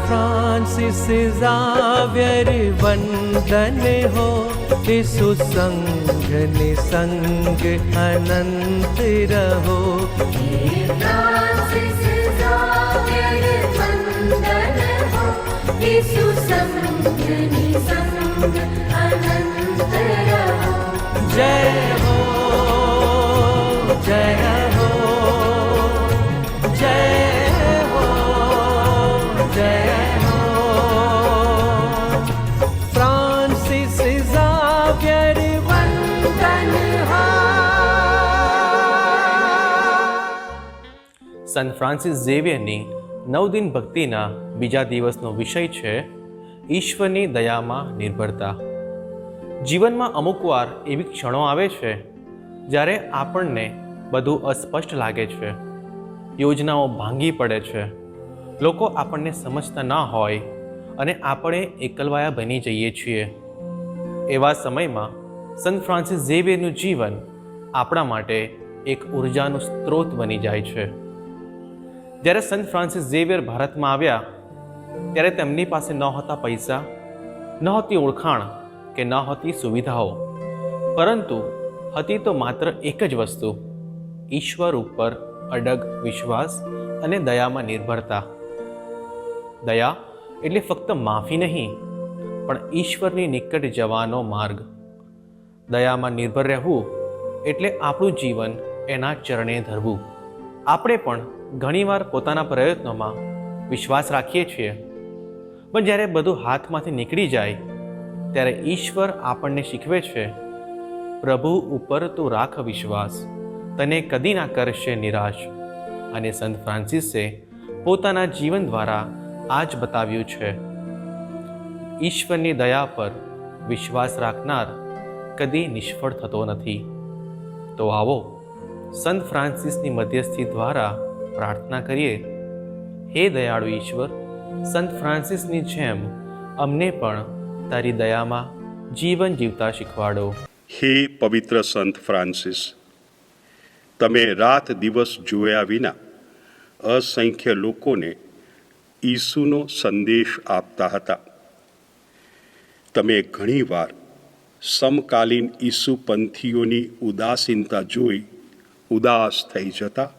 Francis ज़ावियर वंदन हो, यीशु संग निसंग अनंत रहो। फ्रांसिस ज़ावियर वंदन हो, यीशु संग निसंग अनंत रहो। जय हो, जय हो, जय हो, जय हो। फ्रांसिस ज़ावियर वंदन हो। સંત ફ્રાન્સિસ ઝેવિયરની 9 દિન ભક્તિના બીજા દિવસનો વિષય છે ઈશ્વરની દયામાં નિર્ભરતા. જીવનમાં અમુકવાર એવી ક્ષણો આવે છે જ્યારે આપણને બધું અસ્પષ્ટ લાગે છે, યોજનાઓ ભાંગી પડે છે, લોકો આપણને સમજતા ન હોય અને આપણે એકલવાયા બની જઈએ છીએ. એવા સમયમાં સંત ફ્રાન્સિસ ઝેવિયરનું જીવન આપણા માટે એક ઉર્જાનું સ્ત્રોત બની જાય છે. જ્યારે સંત ફ્રાન્સિસ ઝેવિયર ભારતમાં આવ્યા ત્યારે તેમની પાસે નહોતા પૈસા, નહોતી ઓળખાણ કે નહોતી સુવિધાઓ, પરંતુ હતી તો માત્ર એક જ વસ્તુ: ઈશ્વર ઉપર અડગ વિશ્વાસ અને દયામાં નિર્ભરતા. દયા એટલે ફક્ત માફી નહીં, પણ ઈશ્વરની નિકટ જવાનો માર્ગ. દયામાં નિર્ભર રહેવું એટલે આપણું જીવન એના ચરણે ધરવું. આપણે પણ ઘણીવાર પોતાના પ્રયત્નોમાં વિશ્વાસ રાખીએ છીએ, પણ જ્યારે બધું હાથમાંથી નીકળી જાય ત્યારે ઈશ્વર આપણને શીખવે છે, પ્રભુ ઉપર તું રાખ વિશ્વાસ, તને કદી ના કરશે નિરાશ. અને સંત ફ્રાન્સિસે પોતાના જીવન દ્વારા આ જ બતાવ્યું છે. ઈશ્વરની દયા પર વિશ્વાસ રાખનાર કદી નિષ્ફળ થતો નથી. તો આવો સંત ફ્રાન્સિસની મધ્યસ્થી દ્વારા પ્રાર્થના કરીએ. હે દયાળુ ઈશ્વર, સંત ફ્રાન્સિસની જેમ અમને પણ તારી દયામાં જીવન જીવતા શીખવાડો. હે પવિત્ર સંત ફ્રાન્સિસ, તમે રાત દિવસ જોયા વિના અસંખ્ય લોકોને ઈસુનો સંદેશ આપતા હતા. તમે ઘણીવાર સમકાલીન ઈસુપંથીઓની ઉદાસીનતા જોઈ ઉદાસ થઈ જતા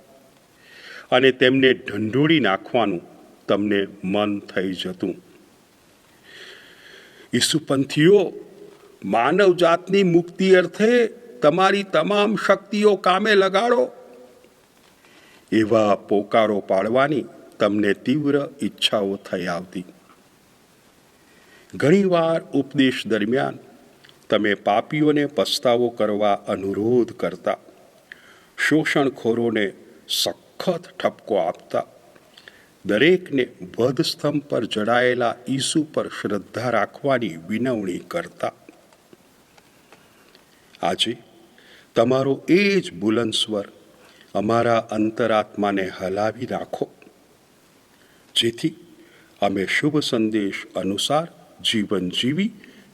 અને તેમને ઢંઢોળી નાખવાનું તમને મન થઈ જતું. ઈસુપંથીઓ, માનવ જાતની મુક્તિ અર્થે તમારી તમામ શક્તિઓ કામે લગાડો, એવા પોકારો પાડવાની તમને તીવ્ર ઈચ્છાઓ થઈ આવતી. ઘણીવાર ઉપદેશ દરમિયાન તમે પાપીઓને પસ્તાવો કરવા અનુરોધ કરતા, શોષણખોરોને સખત ઠપકો આપતા, દરેકને વધસ્તંભ પર જડાયેલા ઈસુ પર શ્રદ્ધા રાખવાની વિનવણી કરતા. આજે તમારો એ જ બુલંદ સ્વર અમારા અંતરાત્માને હલાવી રાખો, જેથી અમે શુભ સંદેશ અનુસાર જીવન જીવી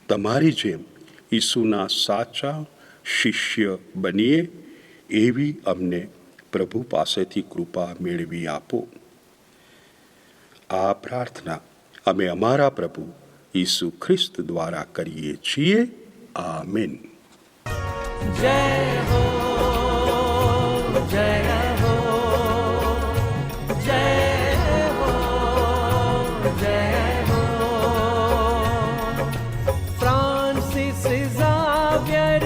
તમારી જેમ ઈસુના સાચા શિષ્ય બનીએ, એવી અમને પ્રભુ પાસેથી કૃપા મેળવી આપો. આ પ્રાર્થના અમે અમારા પ્રભુ ઈસુ ખ્રિસ્ત દ્વારા કરીએ છીએ. આમીન. जय हो, जय हो, जय हो, जय हो। फ्रांसिस ज़ावियर